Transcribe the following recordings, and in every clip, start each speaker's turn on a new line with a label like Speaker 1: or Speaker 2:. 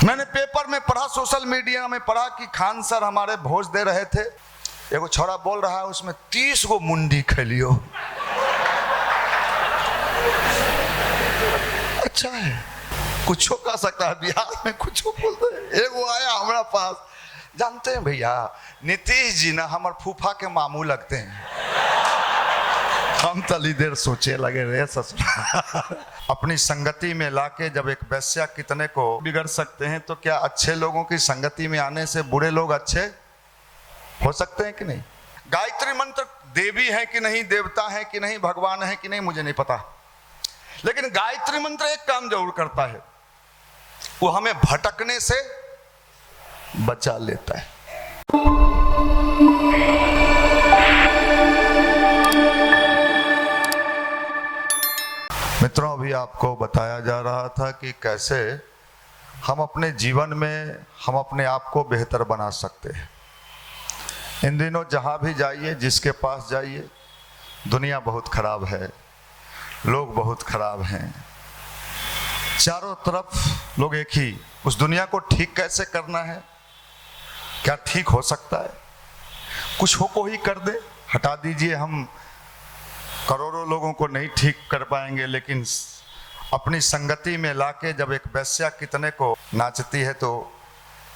Speaker 1: मैंने पेपर में पढ़ा, सोशल मीडिया में पढ़ा कि खान सर हमारे भोज दे रहे थे। एगो छोरा बोल रहा है उसमें 30 गो मुंडी खेलियो। अच्छा है, कुछ कह सकता है, बिहार में कुछ बोलते हैं। एगो आया हमारा पास, जानते हैं भैया नीतीश जी ना हमारे फूफा के मामू लगते हैं। हम तली देर सोचे लगे रे ससुर। अपनी संगति में लाके जब एक वैश्या कितने को बिगड़ सकते हैं, तो क्या अच्छे लोगों की संगति में आने से बुरे लोग अच्छे हो सकते हैं कि नहीं? गायत्री मंत्र देवी है कि नहीं, देवता है कि नहीं, भगवान है कि नहीं, मुझे नहीं पता, लेकिन गायत्री मंत्र एक काम जरूर करता है, वो हमें भटकने से बचा लेता है। मित्रों, अभी आपको बताया जा रहा था कि कैसे हम अपने जीवन में हम अपने आप को बेहतर बना सकते हैं। इन दिनों जहाँ भी जाइए, जिसके पास जाइए, दुनिया बहुत खराब है, लोग बहुत खराब हैं, चारों तरफ लोग एक ही। उस दुनिया को ठीक कैसे करना है, क्या ठीक हो सकता है? कुछ हो को ही कर दे, हटा दीजिए। हम करोड़ों लोगों को नहीं ठीक कर पाएंगे, लेकिन अपनी संगति में लाके जब एक वैश्या कितने को नाचती है तो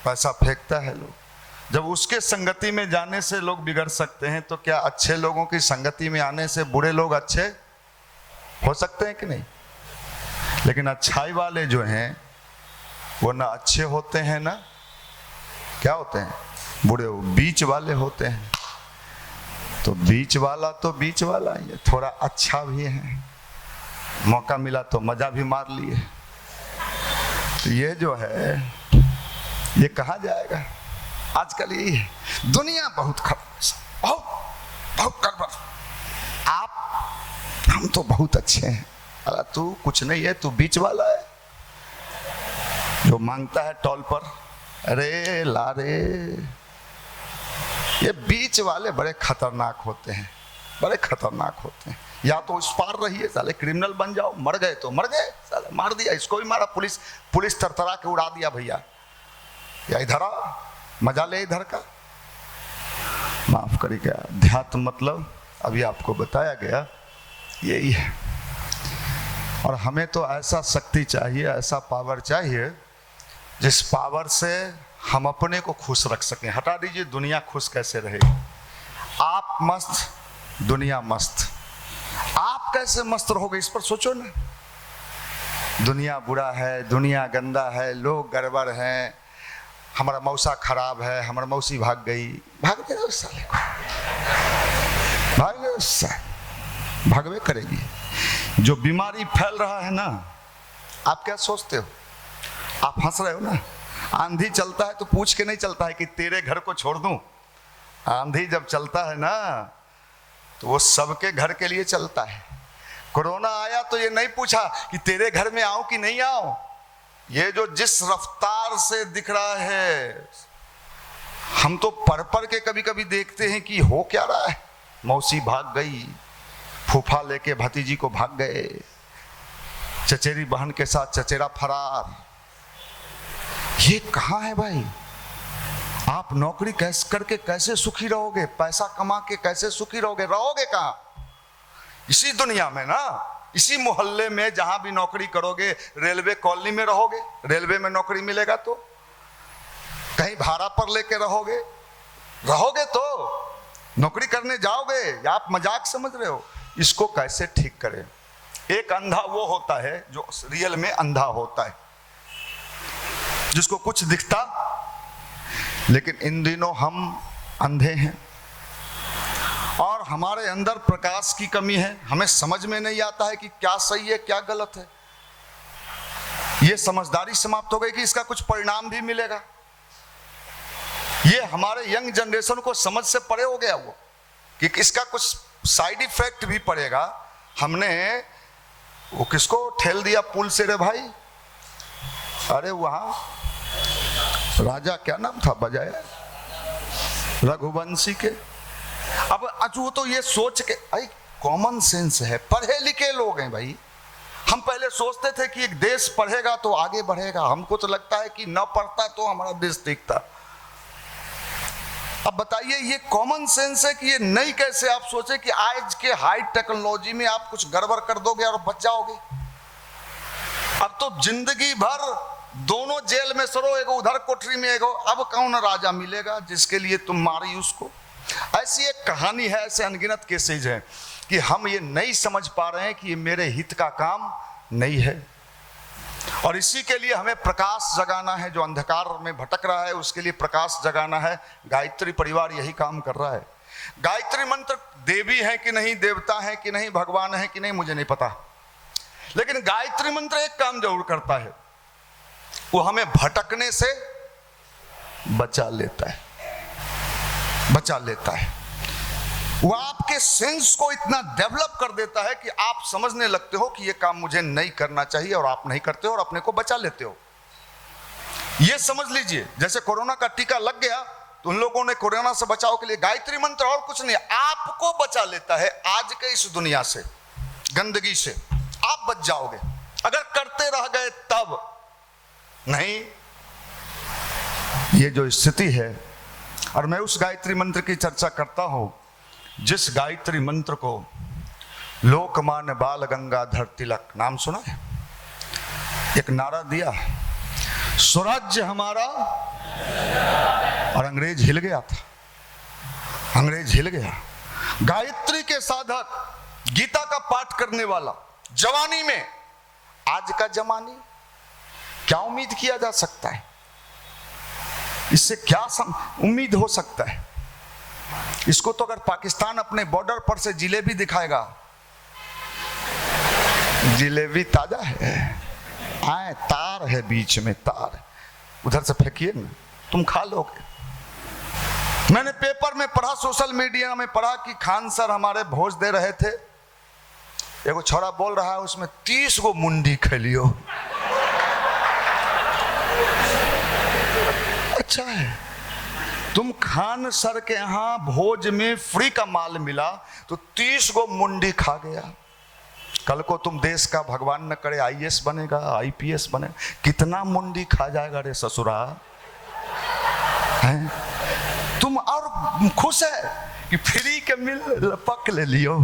Speaker 1: पैसा फेंकता है लोग। जब उसके संगति में जाने से लोग बिगड़ सकते हैं, तो क्या अच्छे लोगों की संगति में आने से बुरे लोग अच्छे हो सकते हैं कि नहीं? लेकिन अच्छाई वाले जो हैं वो ना अच्छे होते हैं ना क्या होते हैं, बुरे, बीच वाले होते हैं। तो बीच वाला तो बीच वाला ही है, थोड़ा अच्छा भी है, मौका मिला तो मजा भी मार लिए। तो ये जो है ये कहाँ जाएगा? आजकल यही है, दुनिया बहुत खराब, बहुत बहुत गड़बड़। हम तो बहुत अच्छे हैं। अरे तू कुछ नहीं है, तू बीच वाला है जो मांगता है टोल पर, अरे ला रे। ये बीच वाले बड़े खतरनाक होते हैं, बड़े खतरनाक होते हैं। या तो उस पार रहिए, साले क्रिमिनल बन जाओ, मर गए तो मर गए, साले मार दिया, इसको भी मारा, पुलिस तरतरा के उड़ा दिया भैया, या इधर आ, मजा ले इधर का। माफ करिएगा, अध्यात्म मतलब अभी आपको बताया गया यही है। और हमें तो ऐसा शक्ति चाहिए, ऐसा पावर चाहिए, जिस पावर से हम अपने को खुश रख सकें। हटा दीजिए दुनिया खुश कैसे रहेगी, आप मस्त, दुनिया मस्त। आप कैसे मस्त रहोगे इस पर सोचो ना। दुनिया बुरा है, दुनिया गंदा है, लोग गड़बड़ हैं, हमारा मौसा खराब है, हमारा मौसी भाग गई, भाग गए उस साले को, भाग गए उस साले, भागवे करेगी। जो बीमारी फैल रहा है ना, आप क्या सोचते हो? आप हंस रहे हो ना। आंधी चलता है तो पूछ के नहीं चलता है कि तेरे घर को छोड़ दूं। आंधी जब चलता है ना तो वो सबके घर के लिए चलता है। कोरोना आया तो ये नहीं पूछा कि तेरे घर में आऊं कि नहीं आऊं। ये जो जिस रफ्तार से दिख रहा है, हम तो पढ़ के कभी कभी देखते हैं कि हो क्या रहा है। मौसी भाग गई, फूफा लेके भतीजी को भाग गए, चचेरी बहन के साथ चचेरा फरार। ये कहाँ है भाई? आप नौकरी कैसे करके कैसे सुखी रहोगे? पैसा कमा के कैसे सुखी रहोगे? रहोगे कहाँ? इसी दुनिया में ना, इसी मोहल्ले में जहां भी नौकरी करोगे, रेलवे कॉलोनी में रहोगे, रेलवे में नौकरी मिलेगा तो कहीं भाड़ा पर लेके रहोगे, रहोगे तो नौकरी करने जाओगे, या आप मजाक समझ रहे हो? इसको कैसे ठीक करें? एक अंधा वो होता है जो रियल में अंधा होता है, जिसको कुछ दिखता, लेकिन इन दिनों हम अंधे हैं और हमारे अंदर प्रकाश की कमी है। हमें समझ में नहीं आता है कि क्या सही है क्या गलत है। ये समझदारी समाप्त हो गई कि इसका कुछ परिणाम भी मिलेगा। ये हमारे यंग जनरेशन को समझ से परे हो गया वो कि इसका कुछ साइड इफेक्ट भी पड़ेगा। हमने वो किसको ठेल दिया पुल से रे भाई, अरे वहां राजा क्या नाम था बजाया, रघुवंशी के। अब वो तो ये सोच के, भाई कॉमन सेंस है, पढ़े लिखे लोग हैं भाई, हम पहले सोचते थे कि एक देश पढ़ेगा तो आगे बढ़ेगा, हमको तो लगता है कि न पढ़ता तो हमारा देश टिकता। अब बताइए ये कॉमन सेंस है कि ये नहीं कैसे आप सोचे कि आज के हाई टेक्नोलॉजी में आप कुछ गड़बड़ कर दोगे और बच जाओगे। अब तो जिंदगी भर दोनों जेल में सरो, एगो उधर कोठरी में, एगो अब कौन राजा मिलेगा जिसके लिए तुम मारी उसको। ऐसी एक कहानी है, ऐसे अनगिनत केसेज हैं कि हम ये नहीं समझ पा रहे हैं कि ये मेरे हित का काम नहीं है, और इसी के लिए हमें प्रकाश जगाना है। जो अंधकार में भटक रहा है उसके लिए प्रकाश जगाना है। गायत्री परिवार यही काम कर रहा है। गायत्री मंत्र देवी है कि नहीं, देवता है कि नहीं, भगवान है कि नहीं, मुझे नहीं पता, लेकिन गायत्री मंत्र एक काम जरूर करता है, वो हमें भटकने से बचा लेता है, बचा लेता है। वो आपके सेंस को इतना डेवलप कर देता है कि आप समझने लगते हो कि ये काम मुझे नहीं करना चाहिए, और आप नहीं करते हो और अपने को बचा लेते हो। ये समझ लीजिए, जैसे कोरोना का टीका लग गया तो उन लोगों ने कोरोना से बचाव के लिए गायत्री मंत्र, और कुछ नहीं, आपको बचा लेता है आज के इस दुनिया से, गंदगी से आप बच जाओगे अगर करते रह गए तब। नहीं, ये जो स्थिति है, और मैं उस गायत्री मंत्र की चर्चा करता हूं जिस गायत्री मंत्र को लोकमान्य बाल गंगाधर तिलक, नाम सुना है, एक नारा दिया, स्वराज्य हमारा, और अंग्रेज हिल गया था, अंग्रेज हिल गया। गायत्री के साधक, गीता का पाठ करने वाला जवानी में, आज का जमानी क्या उम्मीद किया जा सकता है? इससे क्या उम्मीद हो सकता है? इसको तो अगर पाकिस्तान अपने बॉर्डर पर से जिलेबी दिखाएगा, जिलेबी ताजा है, आए तार है बीच में, तार उधर से फेंकिए ना, तुम खा लोगे। मैंने पेपर में पढ़ा, सोशल मीडिया में पढ़ा कि खान सर हमारे भोज दे रहे थे, एगो छोरा बोल रहा है उसमें 30 गो मुंडी खेलियो। अच्छा है, तुम खान सर के यहां भोज में फ्री का माल मिला तो 30 गो मुंडी खा गया। कल को तुम देश का, भगवान न करे, आईएएस बनेगा, आईपीएस बनेगा, कितना मुंडी खा जाएगा रे ससुरा हैं? तुम और खुश है कि फ्री के मिल लपक ले लियो।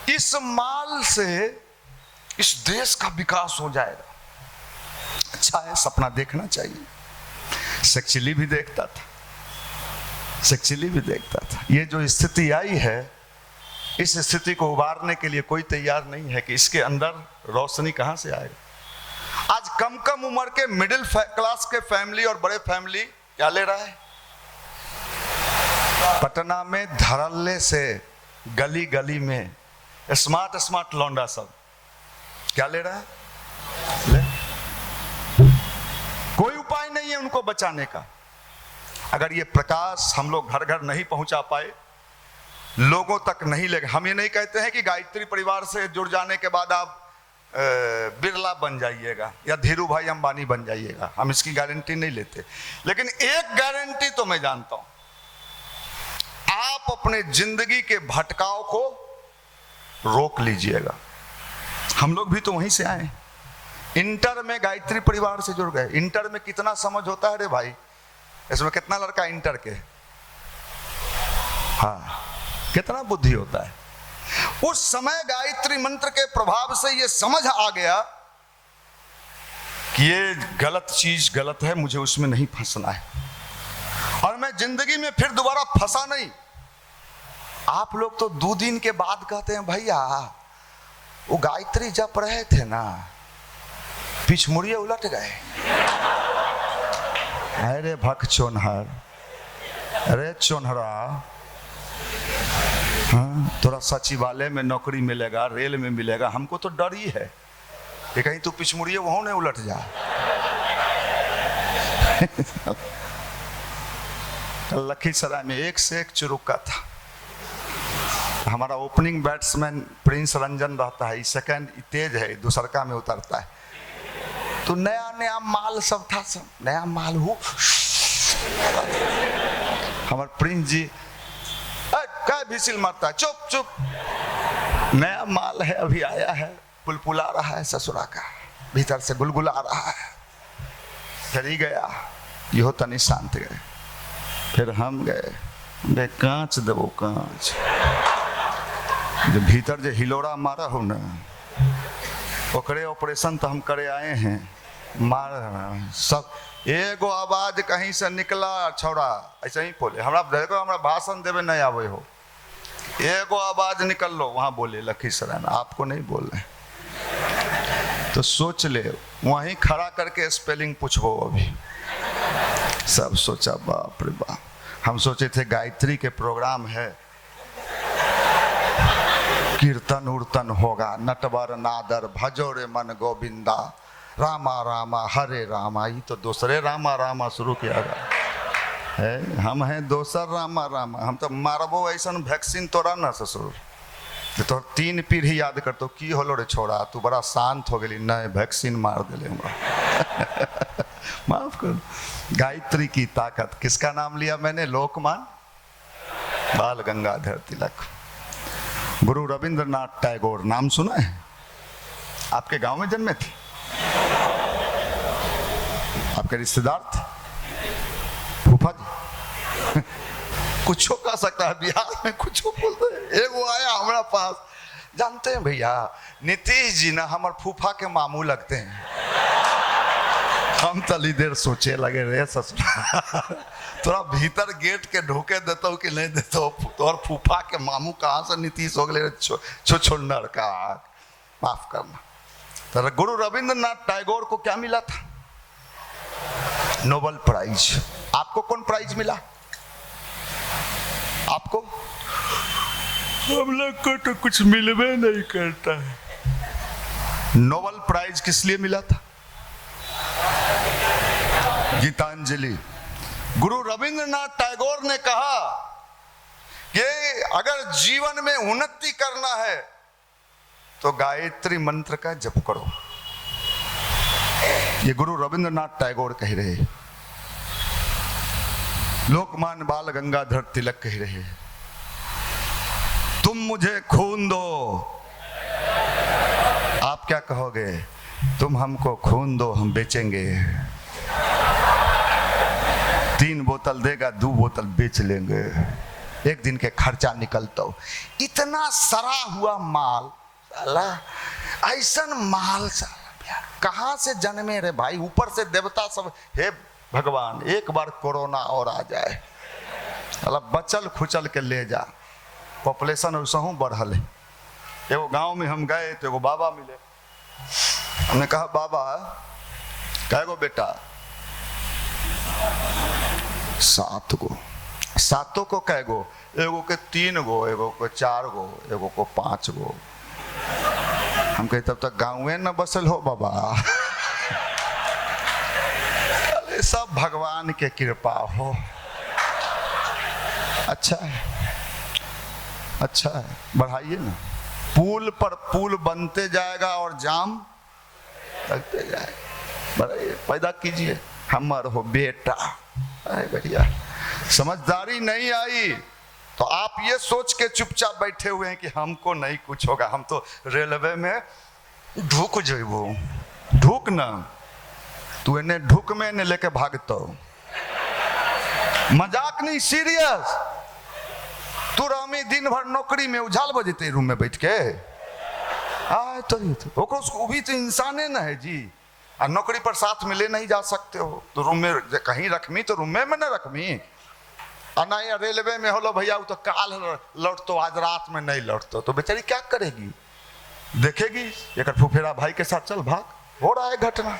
Speaker 1: इस माल से इस देश का विकास हो जाएगा। अच्छा है, सपना देखना चाहिए। सेक्चुअली भी देखता था, सेक्चुअली भी देखता था। ये जो स्थिति आई है, इस स्थिति को उबारने के लिए कोई तैयार नहीं है कि इसके अंदर रोशनी कहां से आएगा। आज कम कम उम्र के मिडिल क्लास के फैमिली और बड़े फैमिली क्या ले रहा है? पटना में धड़ल्ले से गली गली में स्मार्ट स्मार्ट लौंडा सब क्या ले रहा है? ले। कोई उपाय नहीं है उनको बचाने का। अगर ये प्रकाश हम लोग घर घर नहीं पहुंचा पाए, लोगों तक नहीं ले, हम ये नहीं कहते हैं कि गायत्री परिवार से जुड़ जाने के बाद आप बिरला बन जाइएगा या धीरू भाई अंबानी बन जाइएगा, हम इसकी गारंटी नहीं लेते। लेकिन एक गारंटी तो मैं जानता हूं, आप अपने जिंदगी के भटकाव को रोक लीजिएगा। हम लोग भी तो वहीं से आए, इंटर में गायत्री परिवार से जुड़ गए। इंटर में कितना समझ होता है रे भाई, इसमें कितना लड़का इंटर के, हाँ कितना बुद्धि होता है। उस समय गायत्री मंत्र के प्रभाव से ये समझ आ गया कि ये गलत चीज गलत है, मुझे उसमें नहीं फंसना है, और मैं जिंदगी में फिर दोबारा फंसा नहीं। आप लोग तो 2 दिन के बाद कहते हैं भैया वो गायत्री जप रहे थे ना, पिछमुड़िए उलट गए। अरे भक चोनहर, अरे चोनहरा, हाँ थोड़ा सचिवालय में नौकरी मिलेगा, रेल में मिलेगा, हमको तो डर ही है कि कहीं तू पिछमुड़िए वहां नहीं उलट जा। कल लखीसराय में एक से एक चुरुक्का था। हमारा ओपनिंग बैट्समैन प्रिंस रंजन रहता है, सेकंड तेज है, दूसरका में उतरता है, तो नया नया माल सब था, सब नया माल हो। हमारे प्रिंस जी क्या विसिल मारता है, चुप चुप, नया माल है, अभी आया है, पुलपुला रहा है ससुरा का, भीतर से गुलगुला रहा है। फिर ही गया, यो तनी शांत गए। फिर हम गए, बे कांच देवो कांच, जो भीतर जो हिलोरा मारा हो ना, ओकरे ऑपरेशन तो हम करे आए हैं। मार सब एगो आवाज कहीं से निकला, छौड़ा ऐसे ही बोले, हमरा देखो हमरा भाषण देवे नहीं आवे हो, एगो आवाज निकल लो, वहां बोले लखीसराय, आपको नहीं बोल रहे। तो सोच ले, वहीं खड़ा करके स्पेलिंग पूछो। अभी सब सोचा बाप रे बाप। हम सोचे थे गायत्री के प्रोग्राम है, कीर्तन उर्तन होगा, नटवर नादर भजो रे मन गोविंदा, रामा रामा हरे रामा। ये तो दूसरे रामा रामा शुरू किया गया है, हम हैं दोसर रामा रामा। हम तो मारबो ऐसा वैक्सीन तोरा ना ससुर, तो 3 पीढ़ी याद कर तो की होलो रे छोड़ा, तू बड़ा शांत हो गई, नहीं वैक्सीन मार दिले हमरा। माफ कर। गायत्री की ताकत, किसका नाम लिया मैंने? लोकमान बाल गंगाधर तिलक, गुरु रविंद्रनाथ टैगोर, नाम सुना है? आपके गांव में जन्मे थे? आपके रिश्तेदार थे? फूफा जी? कुछ कह सकता है बिहार में, कुछ बोलते हैं। एगो आया हमारा पास, जानते हैं भैया नीतीश जी ना हमारे फूफा के मामू लगते हैं। हम तली देर सोचे लगे रे ससुर, थोड़ा भीतर गेट के ढोके देता हूँ कि नहीं देता हूँ, तो और फूफा के मामू कहाँ से नीतीश हो गए? छोड़नर का, माफ करना। तो गुरु रविंद्रनाथ टैगोर को क्या मिला था? Nobel prize. आपको कौन प्राइज मिला? आपको? हम लोग को तो कुछ मिलवे नहीं करता है। नोबेल प्राइज किस लिए मिला था? गीतांजलि। गुरु रविंद्रनाथ टैगोर ने कहा कि अगर जीवन में उन्नति करना है तो गायत्री मंत्र का जप करो। ये गुरु रविंद्रनाथ टैगोर कह रहे, लोकमान्य बाल गंगाधर तिलक कह रहे, तुम मुझे खून दो। आप क्या कहोगे? तुम हमको खून दो, हम बेचेंगे। 3 बोतल देगा, 2 बोतल बेच लेंगे, एक दिन के खर्चा निकलता हो। इतना सरा हुआ माल, साला ऐसा माल साला कहाँ से जन्मे रे भाई? ऊपर से देवता सब, हे भगवान एक बार कोरोना और आ जाए, साला बचल खुचल के ले जा। पॉपुलेशन उसहूँ बढ़ल है। एगो गांव में हम गए तो एगो बाबा मिले, हमने कहा बाबा कैगो बेटा? 7 गो। 7 को कैगो? एगो के 3 गो, एगो को 4 गो, एगो को 5 गो। हम कहे तब तक गाँवे न बसल हो बाबा। अरे सब भगवान के कृपा हो। अच्छा है, अच्छा है, बढ़ाइए ना। पुल पर पुल बनते जाएगा और जाम लगते जाएगा। बढ़ाइए, पैदा कीजिए। हमर हो बेटा, बढ़िया। समझदारी नहीं आई तो आप ये सोच के चुपचाप बैठे हुए हैं कि हमको नहीं कुछ होगा, हम तो रेलवे में ढुक जेबो। ढुक ना, तू इन्हें ढुक में इन्हें लेके भागतो। मजाक नहीं, सीरियस। तू रामी दिन भर नौकरी में उछाल बजते रूम में बैठ के आए तो भी तो इंसाने ना है जी। और नौकरी पर साथ में ले नहीं जा सकते हो तो रूम में कहीं रखमी तो रूम में न रखमी। ना या रेलवे में होलो भैया वो तो काल लौटतो, आज रात में नहीं लौटतो, तो बेचारी क्या करेगी? देखेगी एक फुफेरा भाई के साथ चल भाग। हो रहा है घटना।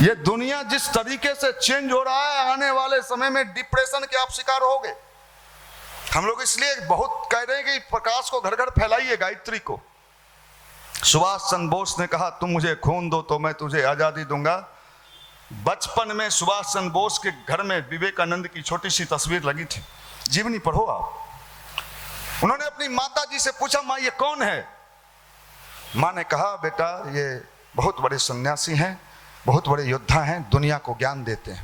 Speaker 1: ये दुनिया जिस तरीके से चेंज हो रहा है, आने वाले समय में डिप्रेशन के आप शिकार होगे। हम लोग इसलिए बहुत कह रहे हैं कि प्रकाश को घर घर फैलाइए, गायत्री को। सुभाष चंद्र बोस ने कहा तुम मुझे खून दो तो मैं तुझे आजादी दूंगा। बचपन में सुभाष चंद्र बोस के घर में विवेकानंद की छोटी सी तस्वीर लगी थी, जीवनी पढ़ो आप। उन्होंने अपनी माता जी से पूछा माँ ये कौन है? माँ ने कहा बेटा ये बहुत बड़े सन्यासी हैं, बहुत बड़े योद्धा हैं, दुनिया को ज्ञान देते हैं,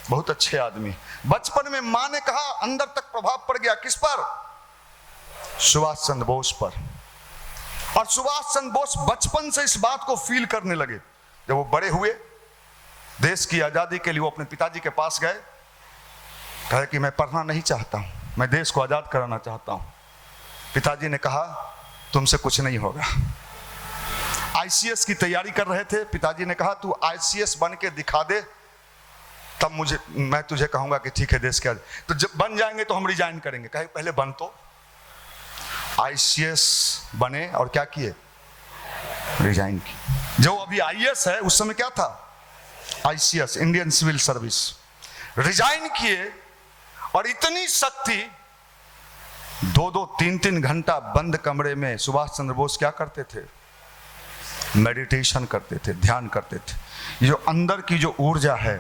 Speaker 1: बहुत अच्छे आदमी। बचपन में माँ ने कहा, अंदर तक प्रभाव पड़ गया। किस पर? सुभाष चंद्र बोस पर। और सुभाष चंद्र बोस बचपन से इस बात को फील करने लगे। जब वो बड़े हुए, देश की आजादी के लिए वो अपने पिताजी के पास गए, कहे कि मैं पढ़ना नहीं चाहता हूं, मैं देश को आजाद कराना चाहता हूं। पिताजी ने कहा तुमसे कुछ नहीं होगा। आईसीएस की तैयारी कर रहे थे, पिताजी ने कहा तू आईसीएस बन के दिखा दे, तब मैं तुझे कहूंगा कि ठीक है देश के, तो जब बन जाएंगे तो हम रिजाइन करेंगे। कहे पहले बन तो। आईसीएस बने और क्या किए, रिजाइन किए। जो अभी आईएएस है उस समय क्या था, ICS, Indian civil service. Resign किए और इतनी शक्ति, 2-2, 3-3 घंटा बंद कमरे में सुभाष चंद्र बोस क्या करते थे, मेडिटेशन करते थे, ध्यान करते थे। ये जो अंदर की जो ऊर्जा है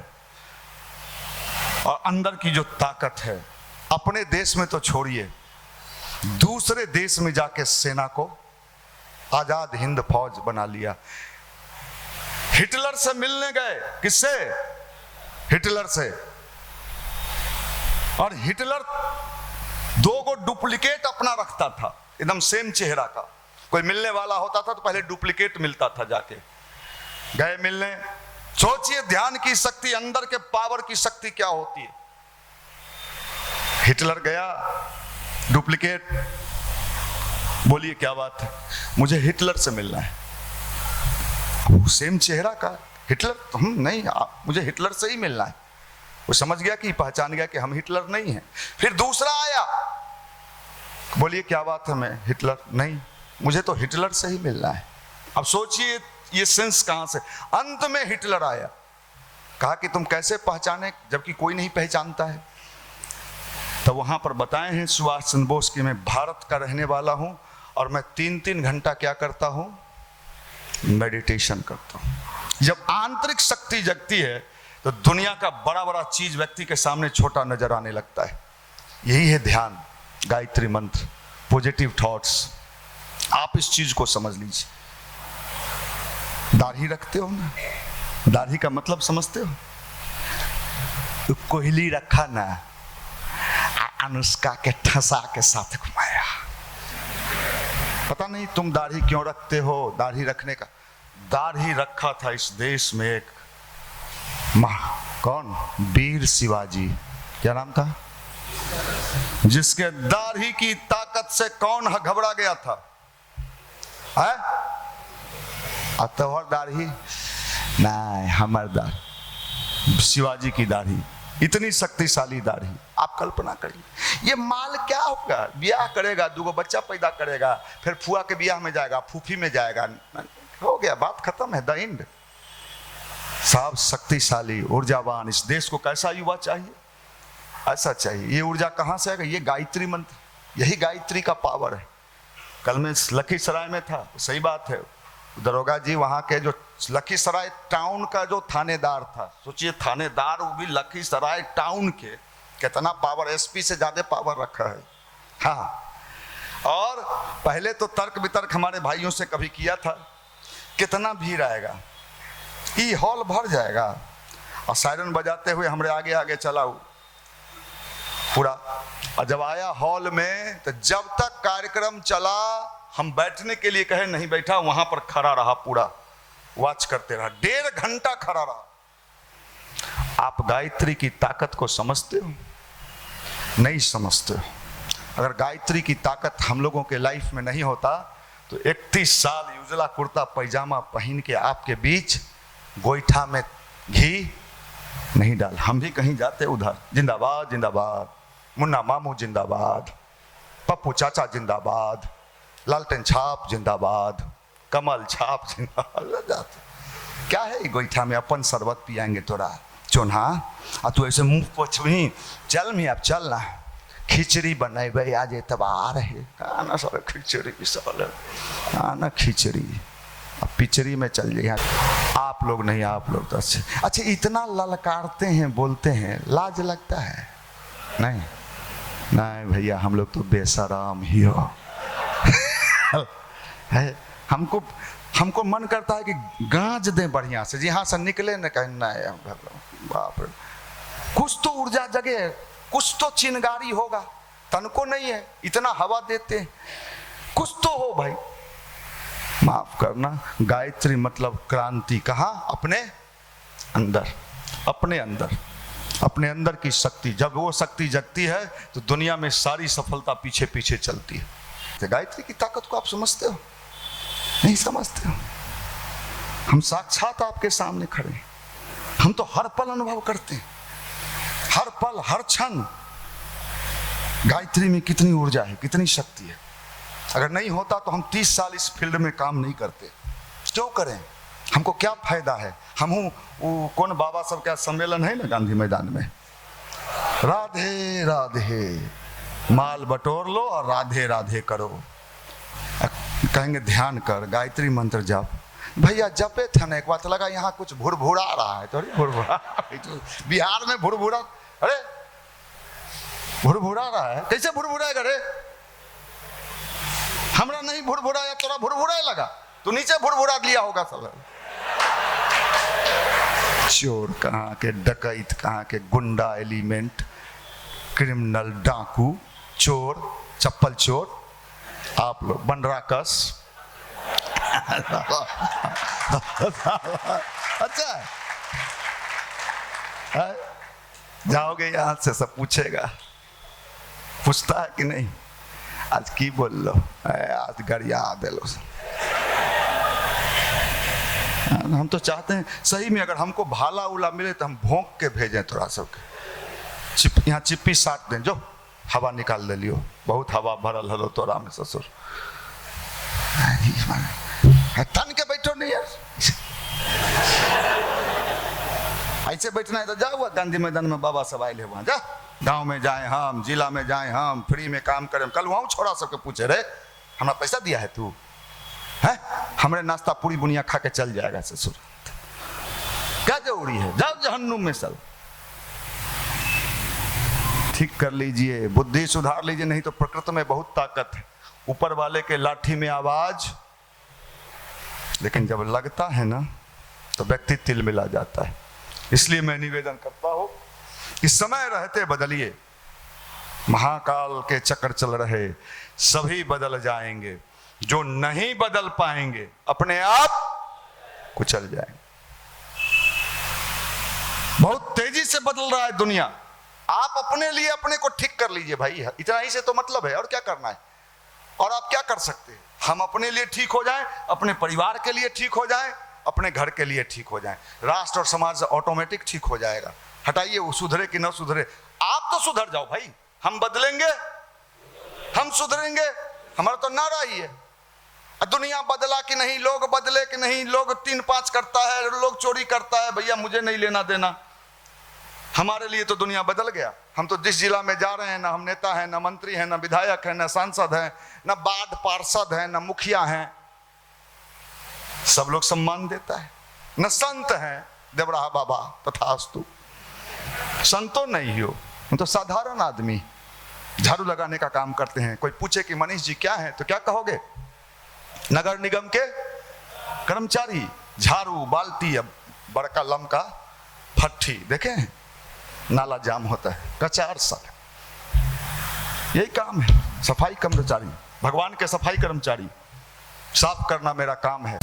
Speaker 1: और अंदर की जो ताकत है, अपने देश में तो छोड़िए, दूसरे देश में जाके सेना को आजाद हिंद फौज बना लिया। हिटलर से मिलने गए, किससे, हिटलर से। और हिटलर 2 गो डुप्लीकेट अपना रखता था, एकदम सेम चेहरा का। कोई मिलने वाला होता था तो पहले डुप्लीकेट मिलता था, जाके गए मिलने। सोचिए ध्यान की शक्ति, अंदर के पावर की शक्ति क्या होती है। हिटलर गया, डुप्लीकेट, बोलिए क्या बात है, मुझे हिटलर से मिलना है। सेम चेहरा का हिटलर, तो हम नहीं, मुझे हिटलर से ही मिलना है। वो समझ गया कि, पहचान गया कि हम हिटलर नहीं हैं। फिर दूसरा आया, बोलिए क्या बात है, मैं हिटलर नहीं, मुझे तो हिटलर से ही मिलना है। अब सोचिए ये सेंस कहां से। अंत में हिटलर आया, कहा कि तुम कैसे पहचाने, जबकि कोई नहीं पहचानता है। तो वहां पर बताए हैं सुभाष चंद्र बोस कि मैं भारत का रहने वाला हूं और मैं 3-3 घंटा क्या करता हूं, मेडिटेशन करता हूं। जब आंतरिक शक्ति जगती है तो दुनिया का बड़ा बड़ा चीज व्यक्ति के सामने छोटा नजर आने लगता है। यही है ध्यान, गायत्री मंत्र, पॉजिटिव थॉट्स। आप इस चीज को समझ लीजिए। दाढ़ी रखते हो ना, दाढ़ी का मतलब समझते हो, तो कोहली रखा ना, अनुष्का के ठसा के साथ घुमाया। पता नहीं तुम दाढ़ी क्यों रखते हो। दाढ़ी रखने का, दाढ़ी रखा था इस देश में एक कौन, वीर शिवाजी, क्या नाम था, जिसके दाढ़ी की ताकत से कौन घबरा गया था, है? तोहर दाढ़ी नहीं, हमार दाढ़ी, शिवाजी की दाढ़ी, इतनी शक्तिशाली दाढ़ी। आप कल्पना करिए, ये माल क्या होगा, ब्याह करेगा, 2 बच्चा पैदा करेगा, फिर फुआ के ब्याह में जाएगा, फूफी में जाएगा, हो गया, बात खत्म है, द एंड। साहब शक्तिशाली, ऊर्जावान, इस देश को कैसा युवा चाहिए, ऐसा चाहिए। ये ऊर्जा कहाँ से आएगा, ये गायत्री मंत्र, यही गायत्री का पावर है। कल मैं लखीसराय में था, सही बात है, दरोगा जी वहाँ के जो लखीसराय टाउन का जो थानेदार था, सोचिए थानेदार वो भी लखीसराय टाउन के, कितना पावर, एसपी से ज्यादा पावर रखा है। हाँ, और पहले तो तर्क वितर्क हमारे भाइयों से कभी किया था, कितना भीड़ आएगा, ये हॉल भर जाएगा, और सायरन बजाते हुए हमारे आगे आगे चला पूरा। और जब आया हॉल में तो जब तक कार्यक्रम चला, हम बैठने के लिए कहे नहीं बैठा, वहां पर खड़ा रहा, पूरा वॉच करते रहा, 1.5 घंटा खड़ा रहा। आप गायत्री की ताकत को समझते हो, नहीं समझते हो। अगर गायत्री की ताकत हम लोगों के लाइफ में नहीं होता तो 31 साल उजला कुर्ता पैजामा पहन के आपके बीच गोईठा में घी नहीं डाल। हम भी कहीं जाते उधर, जिंदाबाद जिंदाबाद, मुन्ना मामू जिंदाबाद, पप्पू चाचा जिंदाबाद, लालटेन छाप जिंदाबाद, कमल छाप जिंदाबाद जाते। क्या है गोईठा में, अपन शरबत पियाएंगे तोरा चोन्हा, आ तू ऐसे मुंह पोछवी, चल मी अब चल ना, खिचड़ी बनेबे आज एतबार है, खाना सारे खिचड़ी साले, खाना खिचड़ी, अब पिचड़ी में चल जाइए। आप लोग नहीं, आप लोग तो अच्छे अच्छा, इतना ललकारते हैं, बोलते हैं, लाज लगता है? नहीं नहीं भैया, हम लोग तो बेशरम ही हो है। हमको मन करता है कि गांज दें बढ़िया से, जहाँ से निकले न कहना है, बाप रे, कुछ तो ऊर्जा जगे, कुछ तो चिंगारी होगा, तनको नहीं है, इतना हवा देते हैं, कुछ तो हो भाई। माफ करना। गायत्री मतलब क्रांति। कहाँ? अपने अंदर, अपने अंदर, अपने अंदर की शक्ति। जब वो शक्ति जगती है तो दुनिया में सारी सफलता पीछे पीछे चलती है। तो गायत्री की ताकत को आप समझते हो? नहीं समझते हो। हम साक्षात आपके सामने खड़े हैं, हम तो हर पल अनुभव करते हैं, हर पल हर क्षण गायत्री में कितनी ऊर्जा है, कितनी शक्ति है। अगर नहीं होता तो हम 30 साल इस फील्ड में काम नहीं करते। क्यों करें? हमको क्या फायदा है? हम वो कौन बाबा सब का सम्मेलन है ना गांधी मैदान में, राधे राधे माल बटोर लो और राधे राधे करो। कहेंगे ध्यान कर, गायत्री मंत्र जप। भैया जपे थे ना, एक बात लगा यहाँ कुछ भुरभुरा रहा है। तो अरे भुरभुरा, बिहार में भुरभुरा, अरे भुरभुरा रहा है, कैसे भुरभुराएगा रे? हमरा नहीं भुरभुराया, तोरा भुरभुराए लगा, तू नीचे भुरभुरा लिया होगा सब। चोर कहाँ के, डकैत कहाँ के, गुंडा एलिमेंट, क्रिमिनल, डाकू, चोर, चप्पल चोर, आप लोग बनराकस। अच्छा है? जाओगे यहां से सब पूछेगा, पूछता है कि नहीं आज की बोल लो, आज गरिया दे लो। हम तो चाहते हैं सही में अगर हमको भाला उला मिले तो हम भोंक के भेजें तोरा सबके। यहाँ चिप्पी साट दें, जो हवा निकाल दे लियो, बहुत हवा भरल हलो तोरा में ससुर। तन के बैठो नहीं यार, ऐसे बैठना है तो जाओ गांधी मैदान में, बाबा सब आए वहां जा। गांव में जाए हम, जिला में जाए हम, फ्री में काम करें। कल वहां छोड़ा सबके पूछे रे हमरा पैसा दिया है तू है? हमरे नाश्ता पूरी बुनिया खा के चल जाएगा ससुर, क्या जरूरी है? जाओ जहन्नुम में सब। ठीक कर लीजिए, बुद्धि सुधार लीजिए, नहीं तो प्रकृति में बहुत ताकत है। ऊपर वाले के लाठी में आवाज, लेकिन जब लगता है ना तो व्यक्ति तिलमिला जाता है। इसलिए मैं निवेदन करता हूं कि समय रहते बदलिए। महाकाल के चक्कर चल रहे, सभी बदल जाएंगे। जो नहीं बदल पाएंगे अपने आप कुचल जाएंगे। बहुत तेजी से बदल रहा है दुनिया। आप अपने लिए अपने को ठीक कर लीजिए भाई, इतना ही से तो मतलब है। और क्या करना है? और आप क्या कर सकते हैं? हम अपने लिए ठीक हो जाएं, अपने परिवार के लिए ठीक हो जाएं, अपने घर के लिए ठीक हो जाएं, राष्ट्र और समाज ऑटोमेटिक ठीक हो जाएगा। हटाइए वो सुधरे कि न सुधरे, आप तो सुधर जाओ भाई। हम बदलेंगे, हम सुधरेंगे, हमारा तो नारा ही है। दुनिया बदला कि नहीं, लोग बदले कि नहीं, लोग 3-5 करता है, लोग चोरी करता है, भैया मुझे नहीं लेना देना। हमारे लिए तो दुनिया बदल गया। हम तो जिस जिला में जा रहे हैं, ना हम नेता हैं, ना मंत्री हैं, ना विधायक हैं, ना सांसद हैं, ना वार्ड पार्षद हैं, ना मुखिया हैं। सब लोग सम्मान देता है। न संत हैं, देवराहा बाबा तथास्तु। संतो नहीं हो, हम तो साधारण आदमी झाड़ू लगाने का काम करते हैं। कोई पूछे कि मनीष जी क्या है, तो क्या कहोगे? नगर निगम के कर्मचारी। झाड़ू, बाल्टी, बड़का लमका फट्टी, देखे हैं नाला जाम होता है, कचार सा, यही काम है। सफाई कर्मचारी, भगवान के सफाई कर्मचारी, साफ करना मेरा काम है।